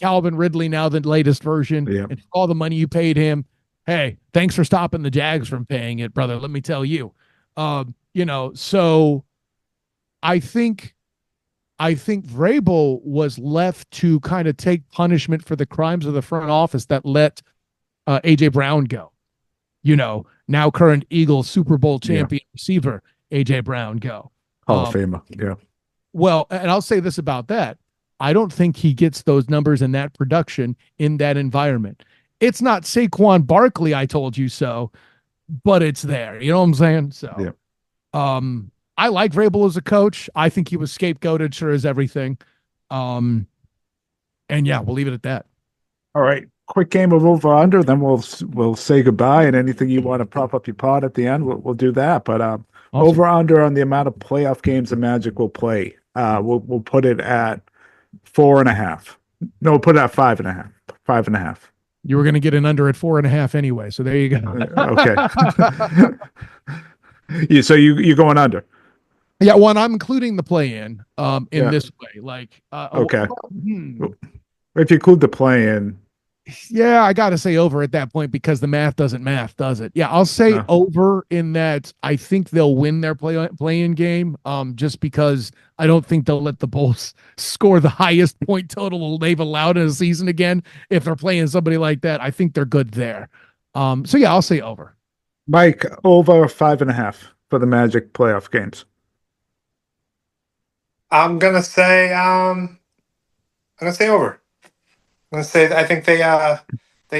[SPEAKER 4] Calvin Ridley, now the latest version, and all the money you paid him. Hey, thanks for stopping the Jags from paying it, brother. Let me tell you. So I think Vrabel was left to kind of take punishment for the crimes of the front office that let AJ Brown go. Now current Eagles Super Bowl champion receiver AJ Brown go.
[SPEAKER 3] Hall of Famer. Yeah.
[SPEAKER 4] Well, and I'll say this about that. I don't think he gets those numbers and that production in that environment. It's not Saquon Barkley, I told you so, but it's there. You know what I'm saying? So, I like Vrabel as a coach. I think he was scapegoated, sure as everything. And yeah, we'll leave it at that.
[SPEAKER 3] All right. Quick game of over under, then we'll say goodbye. And anything you want to prop up your pod at the end, we'll do that. But
[SPEAKER 4] Awesome.
[SPEAKER 3] over under on the amount of playoff games the Magic will play. We'll put it at 4.5. No, we'll put it at 5.5. 5.5.
[SPEAKER 4] You were going to get an under at 4.5 anyway, so there you go.
[SPEAKER 3] Okay. So you're going under.
[SPEAKER 4] Yeah, one, I'm including the play-in this way. Like,
[SPEAKER 3] okay. If you include the play-in.
[SPEAKER 4] Yeah, I got to say over at that point because the math doesn't math, does it? Yeah, I'll say over in that I think they'll win their play-in game just because I don't think they'll let the Bulls score the highest point total they've allowed in a season again. If they're playing somebody like that, I think they're good there. So yeah, I'll say over.
[SPEAKER 3] Mike, over 5.5 for the Magic playoff games.
[SPEAKER 5] I'm gonna say over. I'm gonna say I think they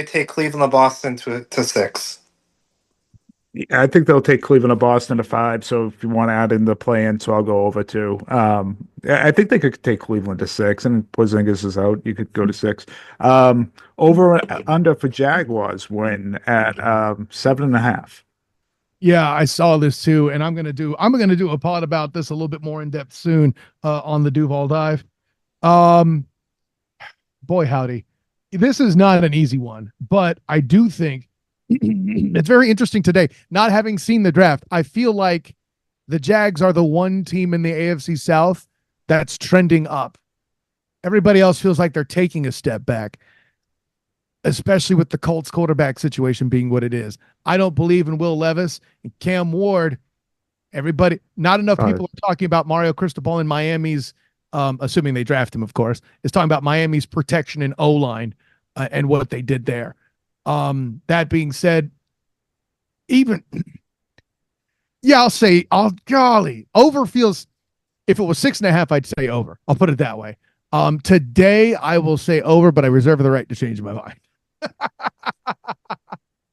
[SPEAKER 5] take Cleveland or Boston to 6.
[SPEAKER 3] I think they'll take Cleveland or Boston to 5. So if you want to add in the play-in, so I'll go over too. I think they could take Cleveland to 6, and Porzingis is out. You could go to 6. Over under for Jaguars win at 7.5.
[SPEAKER 4] Yeah, I saw this too, and I'm gonna do a pod about this a little bit more in depth soon on the Duval Dive. Boy, howdy. This is not an easy one, but I do think it's very interesting today. Not having seen the draft, I feel like the Jags are the one team in the AFC South that's trending up. Everybody else feels like they're taking a step back, especially with the Colts quarterback situation being what it is. I don't believe in Will Levis and Cam Ward. Everybody, not enough people are talking about Mario Cristobal in Miami's assuming they draft him, of course, is talking about Miami's protection in O-line and what they did there. That being said, golly, over feels, if it was 6.5, I'd say over. I'll put it that way. Today I will say over, but I reserve the right to change my mind.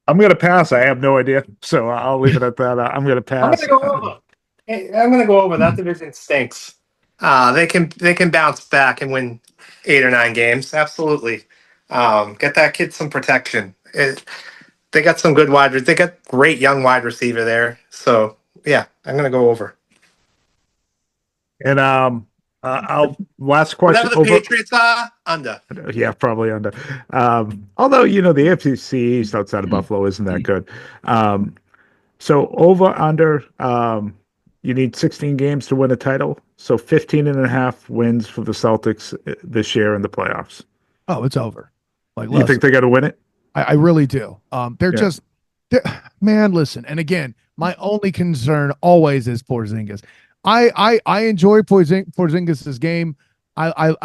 [SPEAKER 3] I'm going to pass. I have no idea. So I'll leave it at that. I'm going to pass.
[SPEAKER 5] I'm going to go over. Hey, I'm going to go over. That division stinks. They can bounce back and win 8 or 9 games. Absolutely. Get that kid some protection. They got some good they got great young wide receiver there. So yeah, I'm gonna go over.
[SPEAKER 3] And I'll last question.
[SPEAKER 5] Whatever the Patriots are, under.
[SPEAKER 3] Yeah, probably under. Although the AFC East outside of Buffalo isn't that good. So over under. You need 16 games to win a title. So 15.5 wins for the Celtics this year in the playoffs.
[SPEAKER 4] Oh, it's over. Like,
[SPEAKER 3] you think they got to win it?
[SPEAKER 4] I really do. Man, listen. And again, my only concern always is Porzingis. I enjoy Porzingis' game. I don't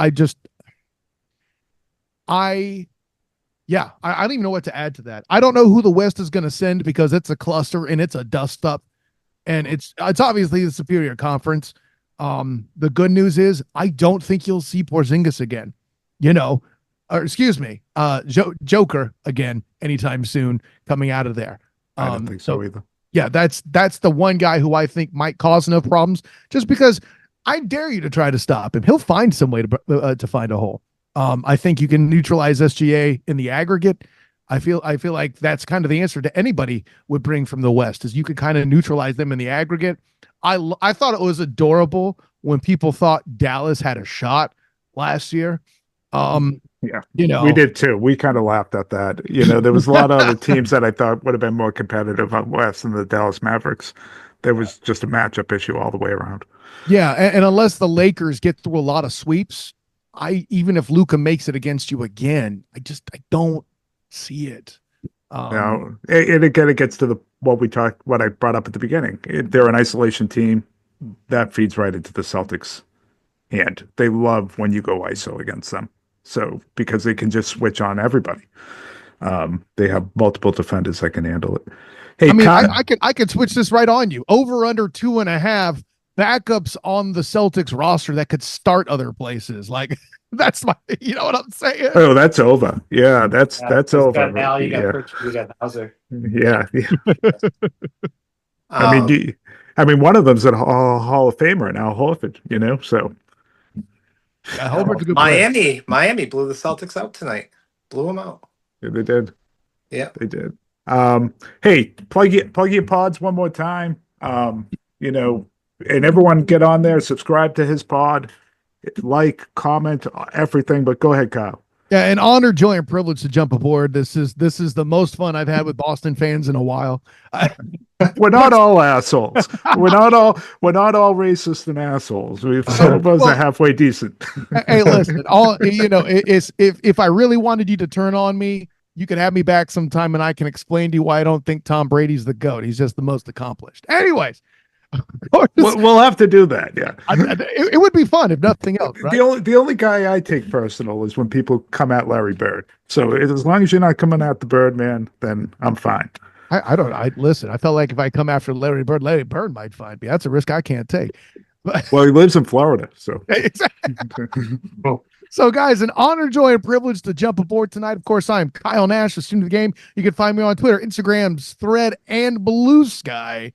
[SPEAKER 4] even know what to add to that. I don't know who the West is going to send because it's a cluster and it's a dust up. And it's obviously the superior conference. The good news is I don't think you'll see Porzingis again, or excuse me, Joker again anytime soon coming out of there.
[SPEAKER 3] I don't think so either.
[SPEAKER 4] Yeah, that's the one guy who I think might cause no problems, just because I dare you to try to stop him. He'll find some way to find a hole. I think you can neutralize SGA in the aggregate. I feel like that's kind of the answer to anybody would bring from the West, is you could kind of neutralize them in the aggregate. I thought it was adorable when people thought Dallas had a shot last year.
[SPEAKER 3] Yeah, we did too. We kind of laughed at that. There was a lot of other teams that I thought would have been more competitive out West than the Dallas Mavericks. There was just a matchup issue all the way around.
[SPEAKER 4] Yeah, and unless the Lakers get through a lot of sweeps, even if Luka makes it against you again, I don't see it.
[SPEAKER 3] No, and again, it gets to what I brought up at the beginning. They're an isolation team that feeds right into the Celtics, and they love when you go ISO against them. So because they can just switch on everybody, they have multiple defenders that can handle it. Hey,
[SPEAKER 4] I could switch this right on you. Over under 2.5 backups on the Celtics roster that could start other places. Like that's you know what I'm saying?
[SPEAKER 3] Oh, that's over. Yeah, that's over.
[SPEAKER 5] Got Al, you got Pritchard, you got Hauser.
[SPEAKER 3] Yeah. I mean, one of them's a Hall of Famer now, Horford. So.
[SPEAKER 4] Yeah, Horford's a good player.
[SPEAKER 5] Miami blew the Celtics out tonight. Blew them out.
[SPEAKER 3] Yeah, they did.
[SPEAKER 5] Yeah,
[SPEAKER 3] they did. Hey, plug your pods one more time. And everyone get on there, subscribe to his pod, like, comment, everything. But go ahead, Kyle.
[SPEAKER 4] Yeah, an honor, joy, and privilege to jump aboard. This is the most fun I've had with Boston fans in a while.
[SPEAKER 3] We're not all assholes. We're not all racist and assholes. Some of us are halfway decent.
[SPEAKER 4] Hey, listen, it's if I really wanted you to turn on me, you could have me back sometime and I can explain to you why I don't think Tom Brady's the GOAT. He's just the most accomplished. Anyways,
[SPEAKER 3] we'll have to do that. Yeah,
[SPEAKER 4] it would be fun if nothing else. Right?
[SPEAKER 3] The only guy I take personal is when people come at Larry Bird. So as long as you're not coming at the Birdman, then I'm fine.
[SPEAKER 4] Listen, I felt like if I come after Larry Bird might find me. That's a risk I can't take.
[SPEAKER 3] Well, he lives in Florida, so.
[SPEAKER 4] Exactly. So, guys, an honor, joy, and privilege to jump aboard tonight. Of course, I'm Kyle Nash, the student of the game. You can find me on Twitter, Instagrams, Thread, and Blue Sky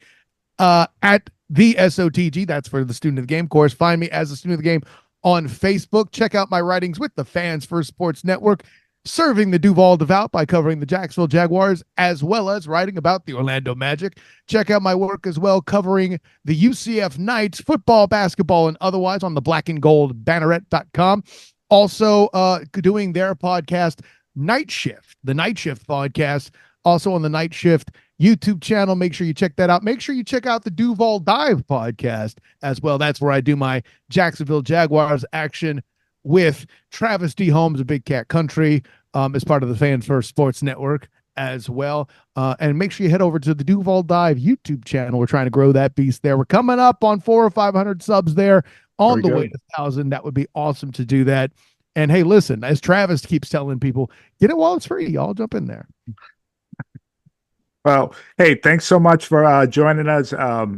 [SPEAKER 4] at the SOTG. That's for the student of the game. Of course, find me as a student of the game on Facebook. Check out my writings with the Fans First Sports Network, serving the Duval Devout by covering the Jacksonville Jaguars, as well as writing about the Orlando Magic. Check out my work as well, covering the UCF Knights, football, basketball, and otherwise on the blackandgoldbanneret.com. Also doing their podcast, Night Shift, the Night Shift podcast, also on the Night Shift YouTube channel. Make sure you check that out. Make sure you check out the Duval Dive podcast as well. That's where I do my Jacksonville Jaguars action with Travis D. Holmes of Big Cat Country as part of the Fans First Sports Network as well. And make sure you head over to the Duval Dive YouTube channel. We're trying to grow that beast there. We're coming up on 400 or 500 subs there, on the way to 1,000. That would be awesome to do that. And hey, listen, as Travis keeps telling people, get it while it's free. Y'all jump in there.
[SPEAKER 3] Well, hey, thanks so much for joining us.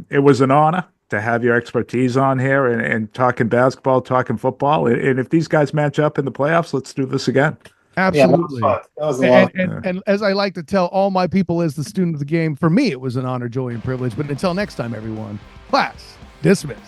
[SPEAKER 3] It was an honor to have your expertise on here and talking basketball, talking football. And if these guys match up in the playoffs, let's do this again.
[SPEAKER 4] Absolutely.
[SPEAKER 5] Yeah, that was a lot.
[SPEAKER 4] And as I like to tell all my people as the student of the game, for me, it was an honor, joy, and privilege. But until next time, everyone, class dismissed.